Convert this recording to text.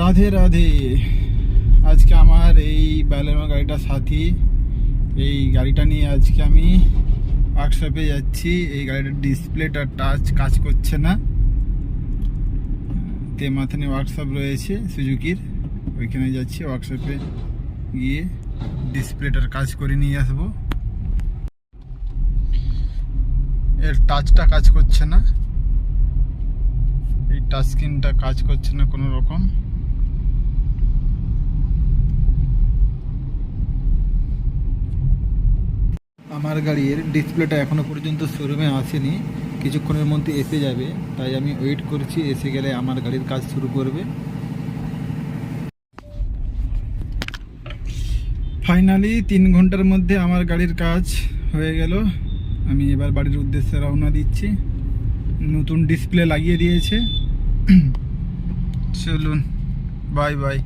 রাধে রাধে। আজকে আমার এই ব্যালেনো গাড়িটা সাথী, এই গাড়িটা নিয়ে আজকে আমি ওয়ার্কশপে যাচ্ছি। এই গাড়িটার ডিসপ্লেটা টাচ কাজ করছে না। তেমাথানি ওয়ার্কশপ রয়েছে সুজুকির, ওইখানে যাচ্ছি। ওয়ার্কশপে গিয়ে ডিসপ্লেটার কাজ করে নিয়ে আসবো। এর টাচটা কাজ করছে না, এই টাচ স্ক্রিনটা কাজ করছে না কোনো রকম। আমার গাড়ির ডিসপ্লেটা এখনো পর্যন্ত শোরুমে আসেনি, কিছুক্ষণের মধ্যে এসে যাবে। তাই আমি ওয়েট করছি, এসে গেলে আমার গাড়ির কাজ শুরু করবে। ফাইনালি 3 ঘন্টার মধ্যে আমার গাড়ির কাজ হয়ে গেল। আমি এবার বাড়ির উদ্দেশ্যে রওনা দিচ্ছি। নতুন ডিসপ্লে লাগিয়ে দিয়েছে। চলুন, বাই বাই।